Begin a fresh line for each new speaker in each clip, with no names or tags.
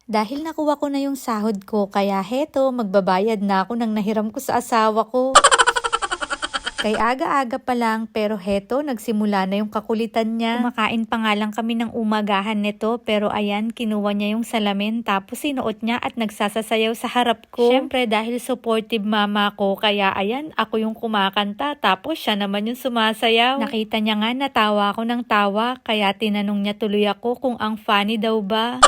Dahil nakuha ko na yung sahod ko, kaya heto, magbabayad na ako ng nahiram ko sa asawa ko. Kay aga-aga pa lang, pero heto, nagsimula na yung kakulitan niya. Kumakain pa nga lang kami ng umagahan nito, pero ayan, kinuha niya yung salamin, tapos sinuot niya at nagsasasayaw sa harap ko. Syempre, dahil supportive mama ko, kaya ayan, ako yung kumakanta, tapos siya naman yung sumasayaw. Nakita niya nga, natawa ako ng tawa, kaya tinanong niya tuloy ako kung ang funny daw ba.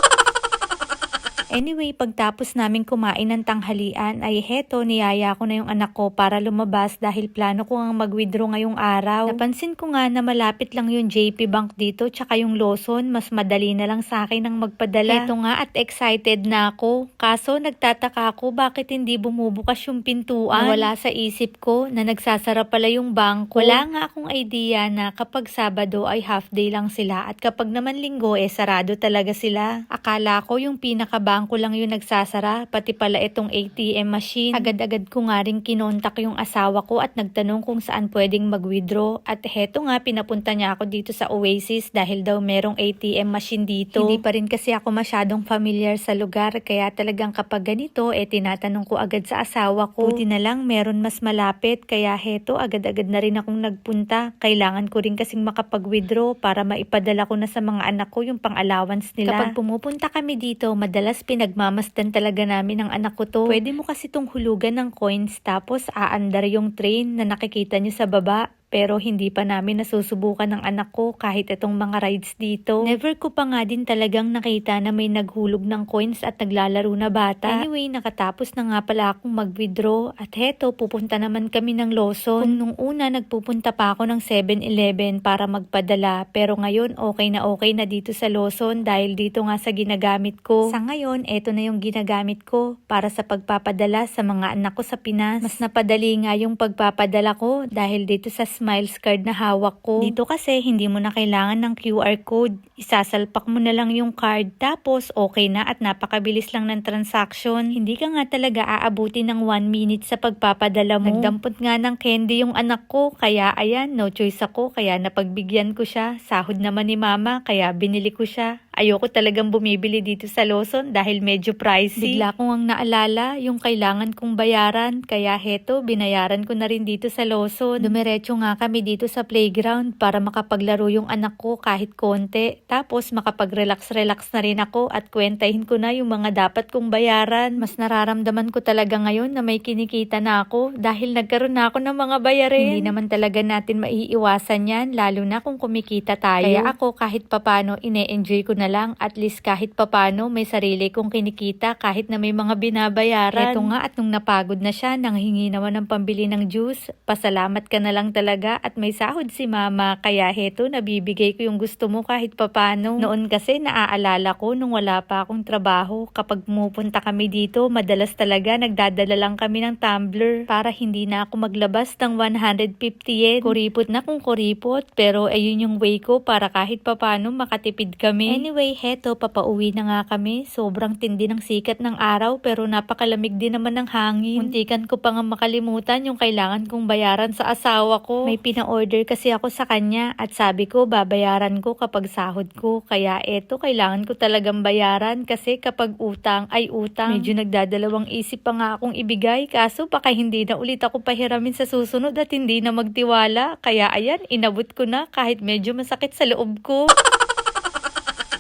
Anyway, pagtapos namin kumain ng tanghalian ay heto, niyaya ko na yung anak ko para lumabas dahil plano ko ang mag-withdraw ngayong araw. Napansin ko nga na malapit lang yung JP Bank dito tsaka yung Lawson, mas madali na lang sa akin ang magpadala. Heto nga at excited na ako. Kaso nagtataka ako bakit hindi bumubukas yung pintuan. Wala sa isip ko na nagsasara pala yung bangko. Wala nga akong idea na kapag Sabado ay half day lang sila at kapag naman Linggo sarado talaga sila. Akala ko yung pinakabangko lang yung nagsasara, pati pala itong ATM machine. Agad-agad ko nga rin kinontak yung asawa ko at nagtanong kung saan pwedeng mag-withdraw. At heto nga, pinapunta niya ako dito sa Oasis dahil daw merong ATM machine dito. Hindi pa rin kasi ako masyadong familiar sa lugar, kaya talagang kapag ganito, tinatanong ko agad sa asawa ko. Buti na lang meron mas malapit, kaya heto, agad-agad na rin akong nagpunta. Kailangan ko rin kasing makapag-withdraw para maipadala ko na sa mga anak ko yung pang-allowance nila. Kapag pumupunta kami dito, madalas pinagmamasdan talaga namin ng anak ko to. Pwede mo kasi tong hulugan ng coins tapos aandar yung train na nakikita nyo sa baba. Pero hindi pa namin nasusubukan ng anak ko kahit itong mga rides dito. Never ko pa nga din talagang nakita na may naghulog ng coins at naglalaro na bata. Anyway, nakatapos na nga pala akong mag-withdraw at heto, pupunta naman kami ng Lawson. Kung nung una nagpupunta pa ako ng 7-Eleven para magpadala, pero ngayon okay na dito sa Lawson dahil dito nga sa ginagamit ko. Sa ngayon, eto na yung ginagamit ko para sa pagpapadala sa mga anak ko sa Pinas. Mas napadali nga yung pagpapadala ko dahil dito sa Smiles card na hawak ko. Dito kasi hindi mo na kailangan ng QR code. Isasalpak mo na lang yung card tapos okay na at napakabilis lang ng transaction. Hindi ka nga talaga aabuti ng 1 minute sa pagpapadala mo. Nagdampot nga ng candy yung anak ko kaya ayan, no choice ako kaya napagbigyan ko siya. Sahod naman ni mama kaya binili ko siya. Ayoko talagang bumibili dito sa Lawson dahil medyo pricey. Bigla ko ang naalala yung kailangan kong bayaran kaya heto, binayaran ko na rin dito sa Lawson. Dumiretso nga kami dito sa playground para makapaglaro yung anak ko kahit konti. Tapos makapag-relax na rin ako at kwentahin ko na yung mga dapat kong bayaran. Mas nararamdaman ko talaga ngayon na may kinikita na ako dahil nagkaroon na ako ng mga bayarin. Hindi naman talaga natin maiiwasan yan lalo na kung kumikita tayo. Kaya ako kahit papano ine-enjoy ko na lang at least kahit papano may sarili kong kinikita kahit na may mga binabayaran. Eto nga at nung napagod na siya nanghingi naman ng pambili ng juice. Pasalamat ka na lang talaga at may sahod si mama kaya heto nabibigay ko yung gusto mo kahit papano. Noon kasi naaalala ko nung wala pa akong trabaho kapag pumupunta kami dito madalas talaga nagdadala lang kami ng tumbler para hindi na ako maglabas ng 150 yen. Kuripot na kung kuripot pero ayun yung way ko para kahit papano makatipid kami. Anyway, heto papauwi na nga kami. Sobrang tindi ng sikat ng araw pero napakalamig din naman ng hangin. Muntikan ko pa nga makalimutan yung kailangan kong bayaran sa asawa ko. May pina-order kasi ako sa kanya at sabi ko babayaran ko kapag sahod ko. Kaya eto, kailangan ko talagang bayaran kasi kapag utang ay utang. Medyo nagdadalawang isip pa nga akong ibigay kaso baka hindi na ulit ako pahiramin sa susunod at hindi na magtiwala. Kaya ayan, inabot ko na kahit medyo masakit sa loob ko.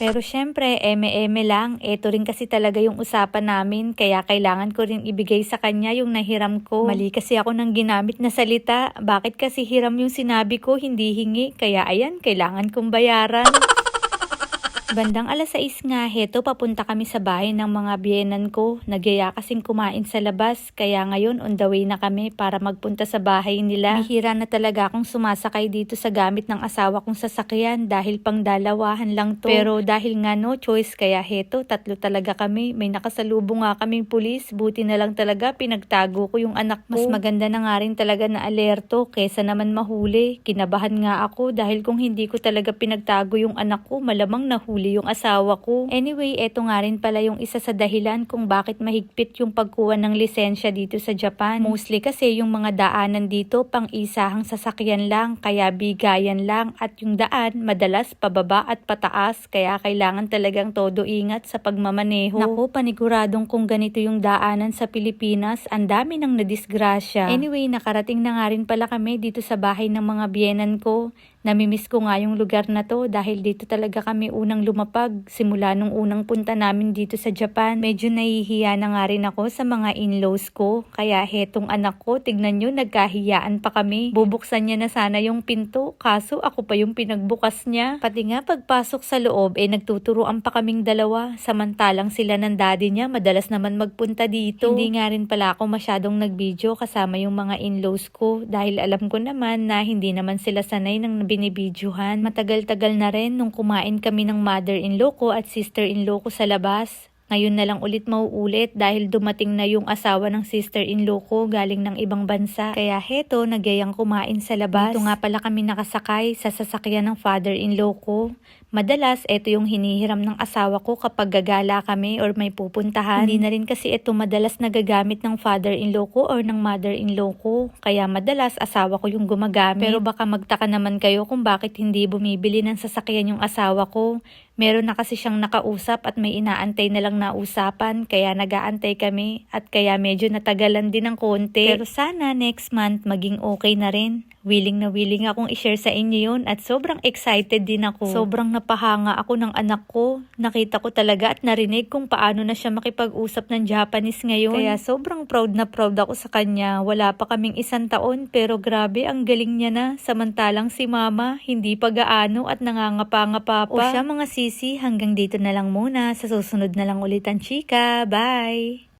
Pero syempre, eme-eme lang. Eto rin kasi talaga yung usapan namin. Kaya kailangan ko rin ibigay sa kanya yung nahiram ko. Mali kasi ako ng ginamit na salita. Bakit kasi hiram yung sinabi ko, hindi hingi? Kaya ayan, kailangan kong bayaran. Bandang 6:00 nga, heto papunta kami sa bahay ng mga biyenan ko. Nagyaya kasing kumain sa labas, kaya ngayon on the way na kami para magpunta sa bahay nila. Bihira na talaga akong sumasakay dito sa gamit ng asawa kong sasakyan dahil pang dalawahan lang to. Pero dahil nga no choice, kaya heto, 3 talaga kami. May nakasalubong nga kaming pulis, buti na lang talaga pinagtago ko yung anak ko. Mas maganda na nga rin talaga na alerto kesa naman mahuli. Kinabahan nga ako dahil kung hindi ko talaga pinagtago yung anak ko, malamang nahuli mahuli yung asawa ko. Anyway, eto nga rin pala yung isa sa dahilan kung bakit mahigpit yung pagkuha ng lisensya dito sa Japan. Mostly kasi yung mga daanan dito pang isahang sasakyan lang, kaya bigayan lang, at yung daan madalas pababa at pataas, kaya kailangan talagang todo ingat sa pagmamaneho. Naku, paniguradong kung ganito yung daanan sa Pilipinas, ang dami nang nadisgrasya. Anyway, nakarating na nga rin pala kami dito sa bahay ng mga biyenan ko. Namimiss ko nga yung lugar na to dahil dito talaga kami unang lumapag simula nung unang punta namin dito sa Japan. Medyo nahihiya na nga rin ako sa mga in-laws ko, kaya hetong anak ko, tignan nyo, nagkahiyaan pa kami. Bubuksan niya na sana yung pinto, kaso ako pa yung pinagbukas niya. Pati nga pagpasok sa loob, nagtuturuan pa kaming dalawa, samantalang sila ng daddy niya madalas naman magpunta dito. Hindi nga rin pala ako masyadong nag-video kasama yung mga in-laws ko dahil alam ko naman na hindi naman sila sanay ng binibidyohan. Matagal-tagal na rin nung kumain kami ng mother-in-law ko at sister-in-law ko sa labas. Ngayon na lang ulit mauulit dahil dumating na yung asawa ng sister-in-law ko galing ng ibang bansa. Kaya heto, nagyayang kumain sa labas. Dito nga pala kami nakasakay sa sasakyan ng father-in-law ko. Madalas, ito yung hinihiram ng asawa ko kapag gagala kami or may pupuntahan. Hindi na rin kasi ito madalas nagagamit ng father-in-law ko or ng mother-in-law ko. Kaya madalas, asawa ko yung gumagamit. Pero baka magtaka naman kayo kung bakit hindi bumibili ng sasakyan yung asawa ko. Meron na kasi siyang nakausap at may inaantay na lang na usapan, kaya nagaantay kami at kaya medyo natagalan din ng konti. Pero sana next month maging okay na rin. Willing na willing akong i-share sa inyo yun at sobrang excited din ako. Sobrang napahanga ako ng anak ko. Nakita ko talaga at narinig kung paano na siya makipag-usap ng Japanese ngayon. Kaya sobrang proud na proud ako sa kanya. Wala pa kaming 1 taon pero grabe ang galing niya na. Samantalang si mama hindi pa gaano at nangangapa-ngapa pa. O siya mga sisi, hanggang dito na lang muna. Sa susunod na lang ulit ang chika. Bye!